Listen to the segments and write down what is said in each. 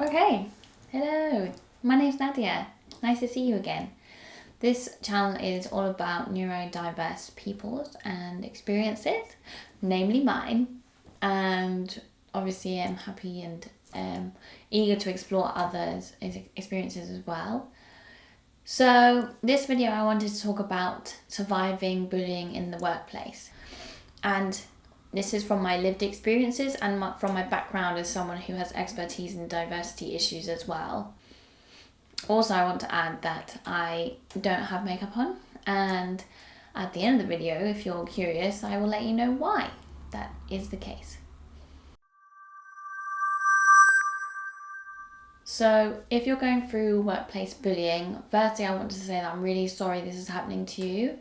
Okay, hello, my name's Nadia. Nice to see you again. This channel is all about neurodiverse peoples and experiences, namely mine, and obviously I'm happy and eager to explore others' experiences as well. So this video I wanted to talk about surviving bullying in the workplace, and this is from my lived experiences and from my background as someone who has expertise in diversity issues as well. Also, I want to add that I don't have makeup on, and at the end of the video, if you're curious, I will let you know why that is the case. So if you're going through workplace bullying, firstly I want to say that I'm really sorry this is happening to you,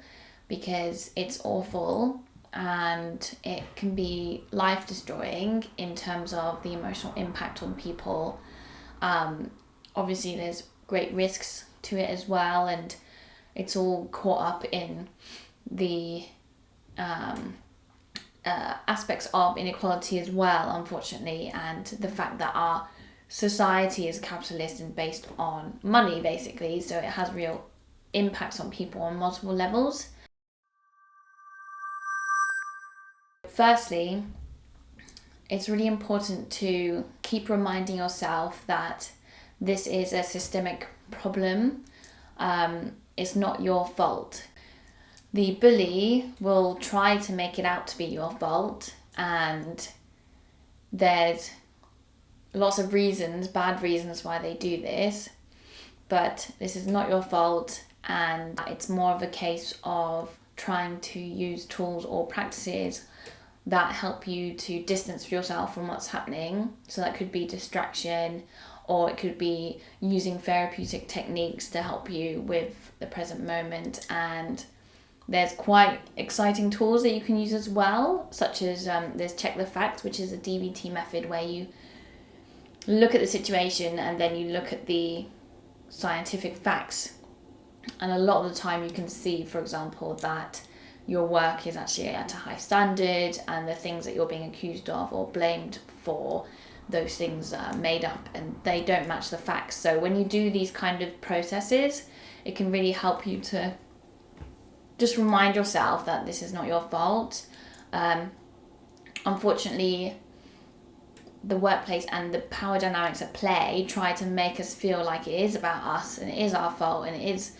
because it's awful and it can be life destroying in terms of the emotional impact on people. Obviously there's great risks to it as well, and it's all caught up in the aspects of inequality as well, unfortunately, and the fact that our society is capitalist and based on money basically, so it has real impacts on people on multiple levels. Firstly, it's really important to keep reminding yourself that this is a systemic problem. It's not your fault. The bully will try to make it out to be your fault, and there's lots of reasons, bad reasons why they do this, but this is not your fault, and it's more of a case of trying to use tools or practices that help you to distance yourself from what's happening. So that could be distraction, or it could be using therapeutic techniques to help you with the present moment. And there's quite exciting tools that you can use as well, such as there's Check the Facts, which is a DBT method where you look at the situation and then you look at the scientific facts. And a lot of the time you can see, for example, that your work is actually at a high standard, and the things that you're being accused of or blamed for, those things are made up and they don't match the facts. So when you do these kind of processes, it can really help you to just remind yourself that this is not your fault. Unfortunately, the workplace and the power dynamics at play try to make us feel like it is about us and it is our fault and it is,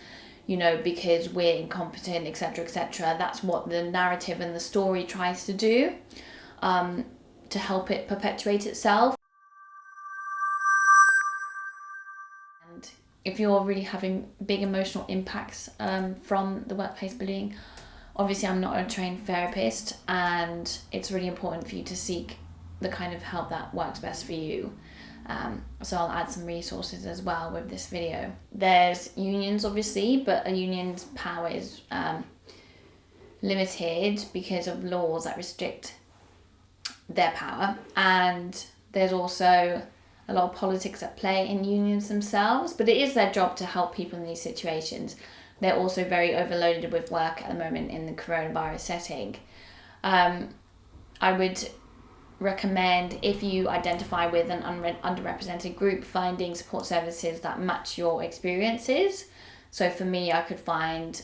because we're incompetent, etc., etc. That's what the narrative and the story tries to do, to help it perpetuate itself. And if you're really having big emotional impacts from the workplace bullying, obviously I'm not a trained therapist, and it's really important for you to seek the kind of help that works best for you. So I'll add some resources as well with this video. There's unions obviously, but a union's power is limited because of laws that restrict their power, and there's also a lot of politics at play in unions themselves, but it is their job to help people in these situations. They're also very overloaded with work at the moment in the coronavirus setting. I would recommend, if you identify with an underrepresented group, finding support services that match your experiences. So for me, I could find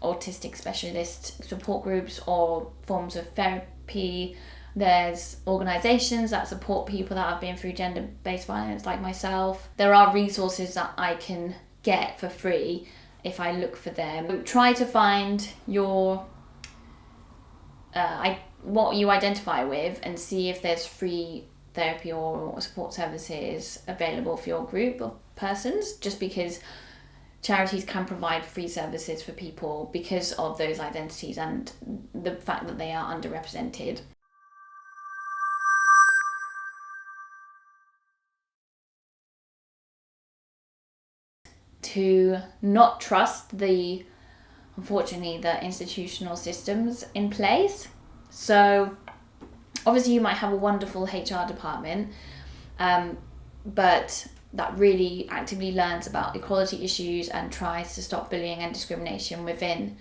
autistic specialist support groups or forms of therapy. There's organisations that support people that have been through gender-based violence like myself. There are resources that I can get for free if I look for them. Try to find your what you identify with and see if there's free therapy or support services available for your group of persons, just because charities can provide free services for people because of those identities and the fact that they are underrepresented. To not trust unfortunately, the institutional systems in place. So obviously you might have a wonderful HR department, but that really actively learns about equality issues and tries to stop bullying and discrimination within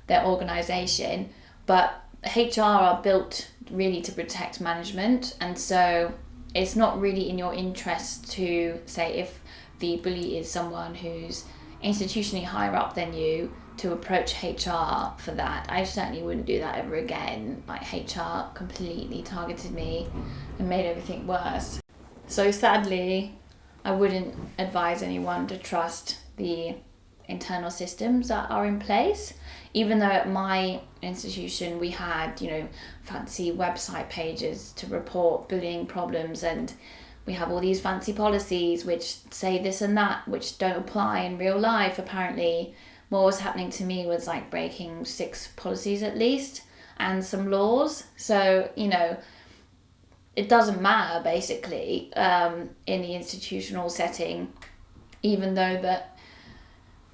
their organisation. But HR are built really to protect management, and so it's not really in your interest to say, if the bully is someone who's institutionally higher up than you, to approach HR for that. I certainly wouldn't do that ever again. Like, HR completely targeted me and made everything worse. So sadly, I wouldn't advise anyone to trust the internal systems that are in place. Even though at my institution we had, fancy website pages to report bullying problems, and we have all these fancy policies which say this and that, which don't apply in real life apparently. What was happening to me was like breaking 6 policies at least, and some laws. So, it doesn't matter basically in the institutional setting, even though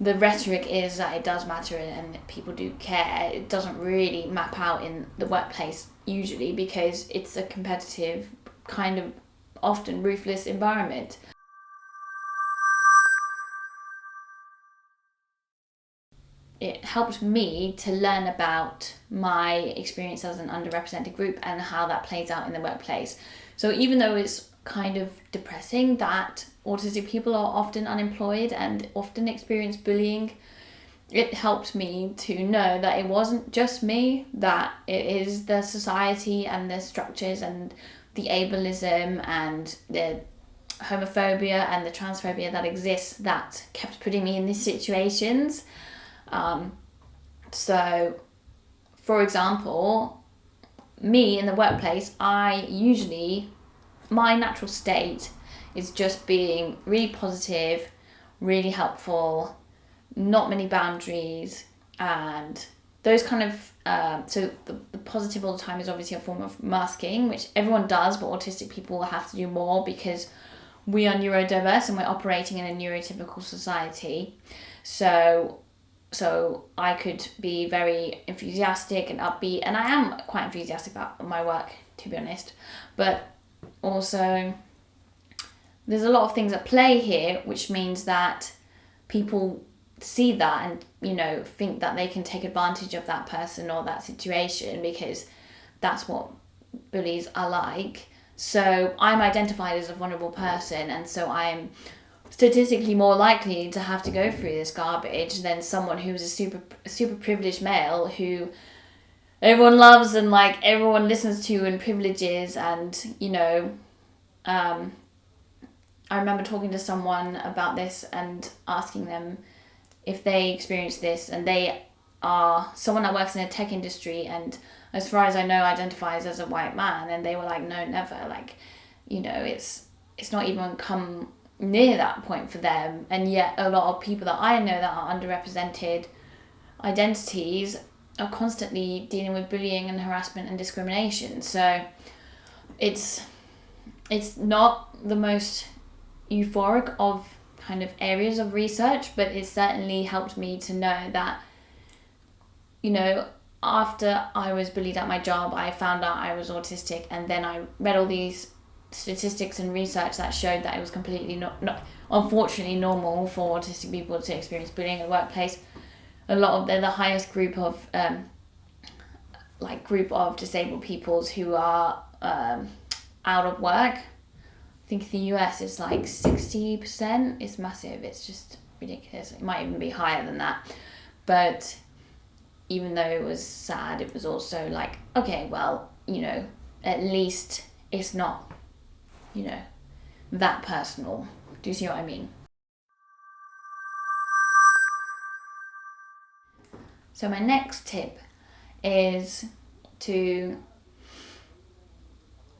the rhetoric is that it does matter and people do care. It doesn't really map out in the workplace usually, because it's a competitive, kind of often ruthless environment. It helped me to learn about my experience as an underrepresented group and how that plays out in the workplace. So even though it's kind of depressing that autistic people are often unemployed and often experience bullying, it helped me to know that it wasn't just me, that it is the society and the structures and the ableism and the homophobia and the transphobia that exists that kept putting me in these situations. So, for example, me in the workplace, my natural state is just being really positive, really helpful, not many boundaries, and those kind of, so the positive all the time is obviously a form of masking, which everyone does, but autistic people have to do more because we are neurodiverse and we're operating in a neurotypical society. So I could be very enthusiastic and upbeat, and I am quite enthusiastic about my work, to be honest, but also there's a lot of things at play here, which means that people see that and think that they can take advantage of that person or that situation, because that's what bullies are like. So I'm identified as a vulnerable person, and so I'm statistically more likely to have to go through this garbage than someone who's a super privileged male who everyone loves and like everyone listens to and privileges. And I remember talking to someone about this and asking them if they experience this, and they are someone that works in a tech industry and, as far as I know, identifies as a white man, and they were like, no, never, like, it's not even come near that point for them. And yet a lot of people that I know that are underrepresented identities are constantly dealing with bullying and harassment and discrimination. So it's not the most euphoric of kind of areas of research, but it certainly helped me to know that, after I was bullied at my job, I found out I was autistic, and then I read all these statistics and research that showed that it was completely not unfortunately normal for autistic people to experience bullying in the workplace. They're the highest group of disabled peoples who are out of work. I think in the US it's like 60%. It's massive. It's just ridiculous. It might even be higher than that. But even though it was sad, it was also like, okay, well, at least it's not, that personal. Do you see what I mean? So my next tip is to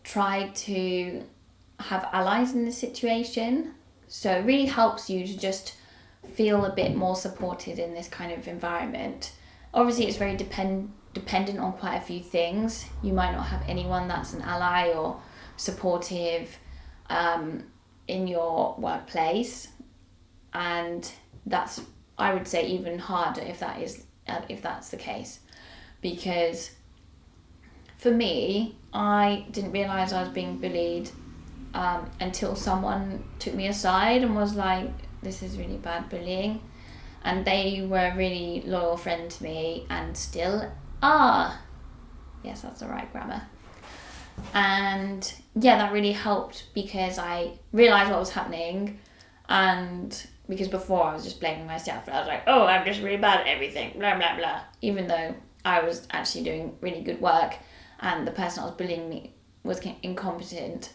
try to have allies in this situation. So it really helps you to just feel a bit more supported in this kind of environment. Obviously, it's very dependent on quite a few things. You might not have anyone that's an ally or supportive in your workplace, and that's, I would say, even harder if that's the case, because for me, I didn't realise I was being bullied until someone took me aside and was like, this is really bad bullying. And they were a really loyal friend to me and still are. Yes, that's the right grammar. And yeah, that really helped because I realised what was happening, and because before I was just blaming myself. I was like, oh, I'm just really bad at everything, blah, blah, blah. Even though I was actually doing really good work and the person that was bullying me was incompetent.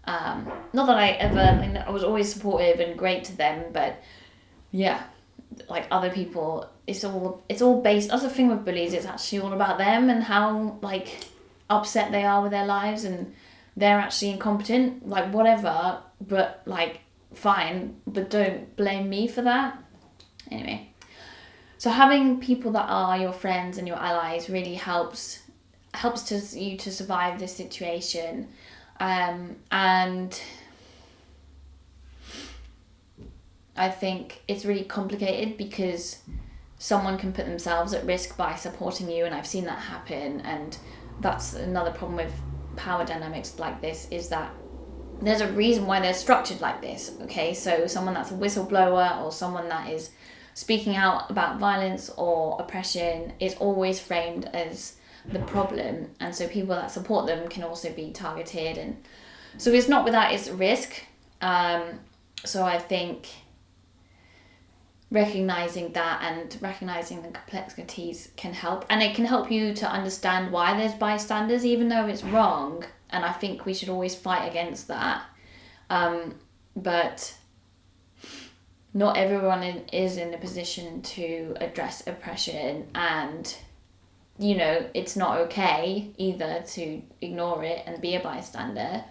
Not that I was always supportive and great to them, but yeah, like other people, it's all based. That's the thing with bullies. It's actually all about them and how like upset they are with their lives, and they're actually incompetent. Like whatever, but like fine, but don't blame me for that. Anyway, so having people that are your friends and your allies really helps you to survive this situation, and I think it's really complicated because someone can put themselves at risk by supporting you, and I've seen that happen. And that's another problem with power dynamics like this, is that there's a reason why they're structured like this. Okay, so someone that's a whistleblower or someone that is speaking out about violence or oppression is always framed as the problem, and so people that support them can also be targeted, and so it's not without its risk. So I think recognizing that and recognizing the complexities can help, and it can help you to understand why there's bystanders, even though it's wrong, and I think we should always fight against that. But not everyone is in a position to address oppression, and you know, it's not okay either to ignore it and be a bystander.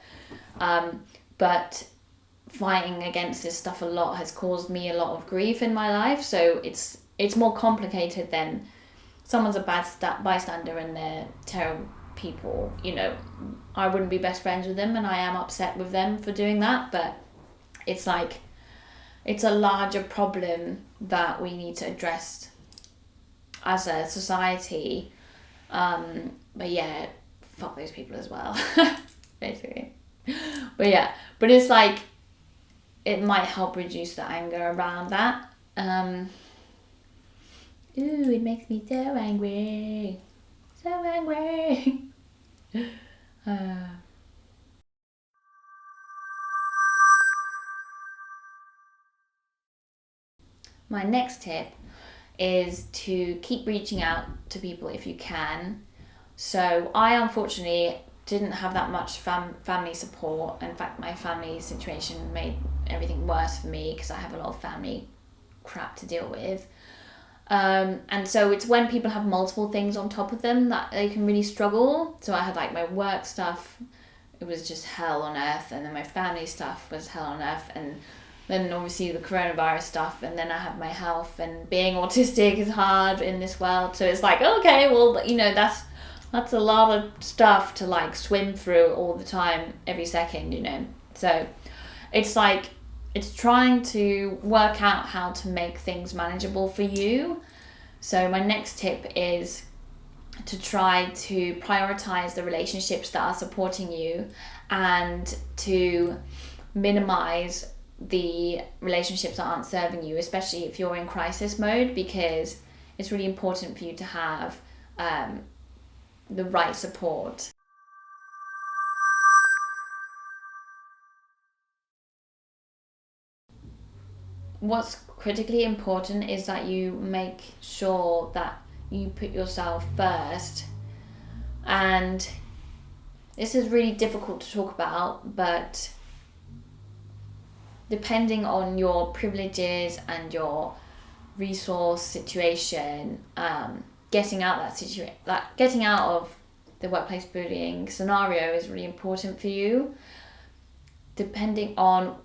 But fighting against this stuff a lot has caused me a lot of grief in my life, so it's more complicated than someone's a bystander and they're terrible people. You know, I wouldn't be best friends with them, and I am upset with them for doing that, but it's like it's a larger problem that we need to address as a society. But yeah, fuck those people as well, basically. But yeah, but it's like it might help reduce the anger around that. It makes me so angry. So angry. My next tip is to keep reaching out to people if you can. So I unfortunately didn't have that much family support. In fact, my family situation made everything worse for me because I have a lot of family crap to deal with. And so it's when people have multiple things on top of them that they can really struggle. So I had like my work stuff, it was just hell on earth, and then my family stuff was hell on earth, and then obviously the coronavirus stuff, and then I have my health, and being autistic is hard in this world. So it's like, okay, well, you know, that's a lot of stuff to like swim through all the time, every second, you know. So it's like, it's trying to work out how to make things manageable for you. So my next tip is to try to prioritize the relationships that are supporting you, and to minimize the relationships that aren't serving you, especially if you're in crisis mode, because it's really important for you to have the right support. What's critically important is that you make sure that you put yourself first. And this is really difficult to talk about, but depending on your privileges and your resource situation, getting out of the workplace bullying scenario is really important for you. Depending on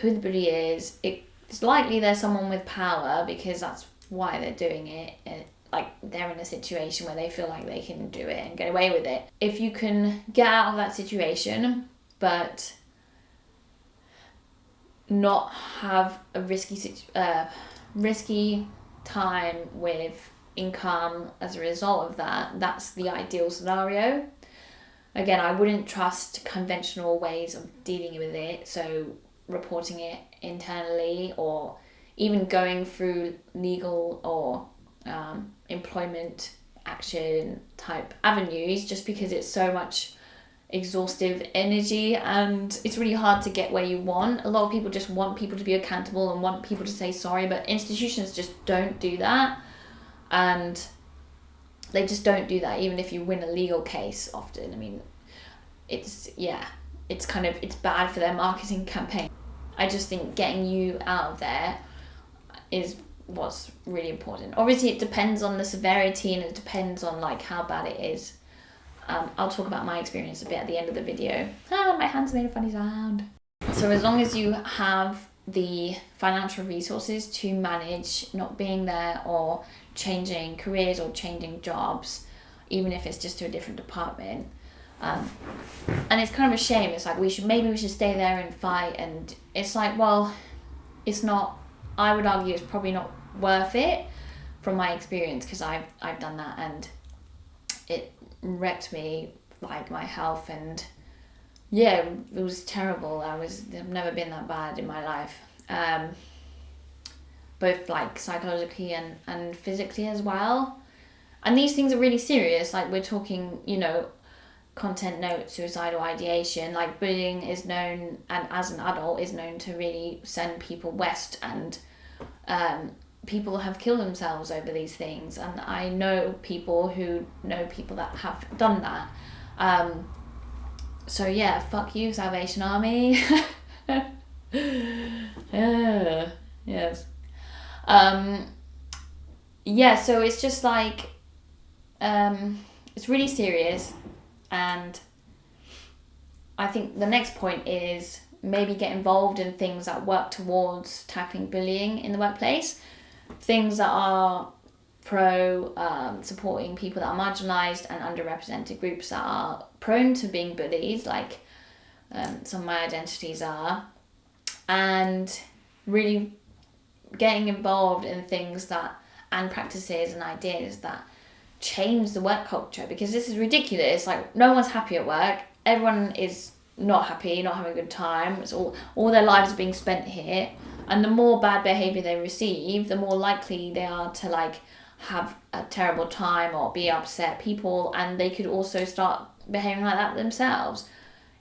who the bully is, it's likely there's someone with power, because that's why they're doing it. Like they're in a situation where they feel like they can do it and get away with it. If you can get out of that situation, but not have a risky time with income as a result of that, that's the ideal scenario. Again, I wouldn't trust conventional ways of dealing with it, so reporting it internally, or even going through legal or employment action type avenues, just because it's exhaustive energy, and it's really hard to get where you want. A lot of people just want people to be accountable and want people to say sorry, but institutions just don't do that, and they just don't do that even if you win a legal case often. I mean, it's bad for their marketing campaign. I just think getting you out of there is what's really important. Obviously it depends on the severity and it depends on like how bad it is. I'll talk about my experience a bit at the end of the video. My hands made a funny sound. So as long as you have the financial resources to manage not being there or changing careers or changing jobs, even if it's just to a different department, and it's kind of a shame. It's like we should stay there and fight, and it's like, well, it's not. I would argue it's probably not worth it from my experience, because I've done that and it wrecked me, like my health, and yeah, it was terrible. I've never been that bad in my life, both like psychologically and physically as well. And these things are really serious. Like we're talking, content note, suicidal ideation. Like bullying is known, and as an adult is known to really send people west, and people have killed themselves over these things, and I know people who know people that have done that. So yeah, fuck you, Salvation Army. Yes. Yeah, so it's just like it's really serious, and I think the next point is maybe get involved in things that work towards tackling bullying in the workplace. Things that are supporting people that are marginalised and underrepresented groups that are prone to being bullied, like some of my identities are, and really getting involved in things and practices and ideas that change the work culture, because this is ridiculous. Like no one's happy at work. Everyone is not happy, not having a good time. It's all their lives are being spent here. And the more bad behaviour they receive, the more likely they are to like have a terrible time or be upset people, and they could also start behaving like that themselves.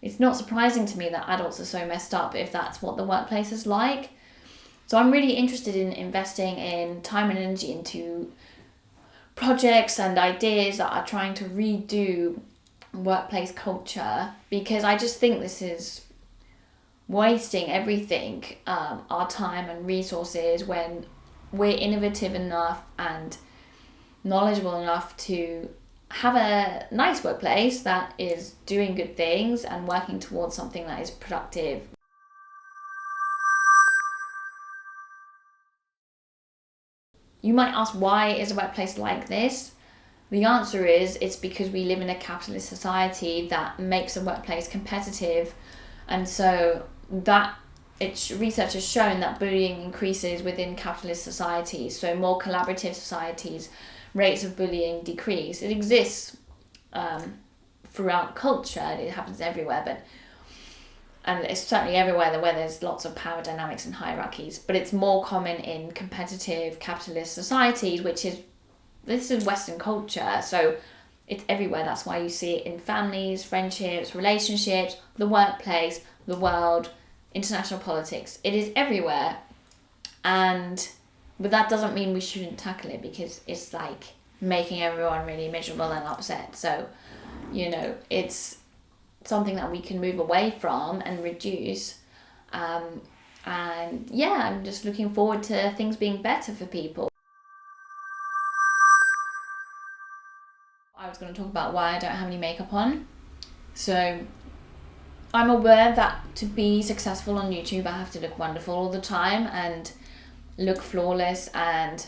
It's not surprising to me that adults are so messed up if that's what the workplace is like. So I'm really interested in investing in time and energy into projects and ideas that are trying to redo workplace culture, because I just think this is wasting everything, our time and resources, when we're innovative enough and knowledgeable enough to have a nice workplace that is doing good things and working towards something that is productive. You might ask, why is a workplace like this? The answer is it's because we live in a capitalist society that makes a workplace competitive, and so research has shown that bullying increases within capitalist societies. So more collaborative societies, rates of bullying decrease. It exists throughout culture. It happens everywhere, and it's certainly everywhere where there's lots of power dynamics and hierarchies. But it's more common in competitive capitalist societies, this is Western culture, so it's everywhere. That's why you see it in families, friendships, relationships, the workplace, the world, international politics. It is everywhere, but that doesn't mean we shouldn't tackle it, because it's like making everyone really miserable and upset. So, it's something that we can move away from and reduce. And yeah, I'm just looking forward to things being better for people. I was going to talk about why I don't have any makeup on. So I'm aware that to be successful on YouTube, I have to look wonderful all the time and look flawless and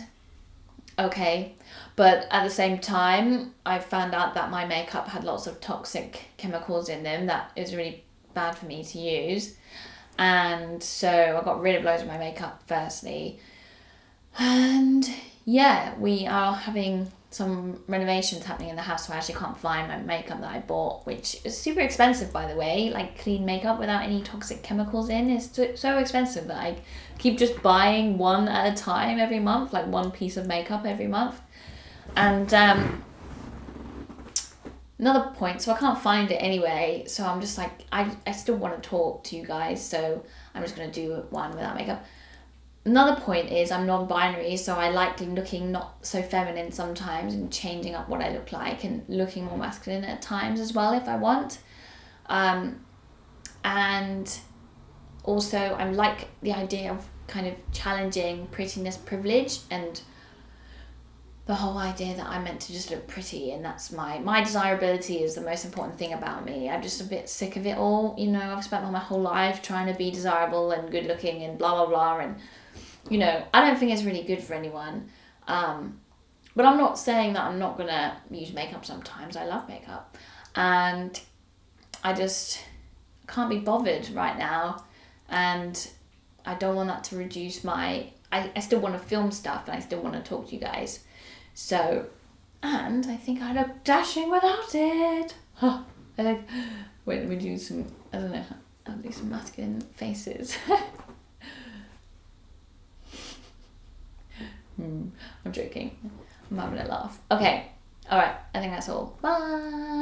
okay. But at the same time, I found out that my makeup had lots of toxic chemicals in them that is really bad for me to use. And so I got rid of loads of my makeup firstly. And yeah, we are having some renovations happening in the house, so I actually can't find my makeup that I bought, which is super expensive, by the way. Like clean makeup without any toxic chemicals in is so expensive that I keep just buying one at a time every month, like one piece of makeup every month. And another point, so I can't find it anyway, so I'm just like, I still want to talk to you guys, so I'm just going to do one without makeup. Another point is I'm non-binary, so I like looking not so feminine sometimes and changing up what I look like and looking more masculine at times as well if I want. And also I like the idea of kind of challenging prettiness privilege and the whole idea that I'm meant to just look pretty, and that's my desirability is the most important thing about me. I'm just a bit sick of it all, you know. I've spent all my whole life trying to be desirable and good looking and blah blah blah, and you know, I don't think it's really good for anyone. But I'm not saying that I'm not gonna use makeup sometimes. I love makeup, and I just can't be bothered right now, and I don't want that to reduce my. I still want to film stuff and I still want to talk to you guys. So, and I think I look dashing without it. Huh. Wait, let me do some, I don't know, I'll do some masculine faces. I'm joking. I'm having a laugh. Okay, alright, I think that's all. Bye!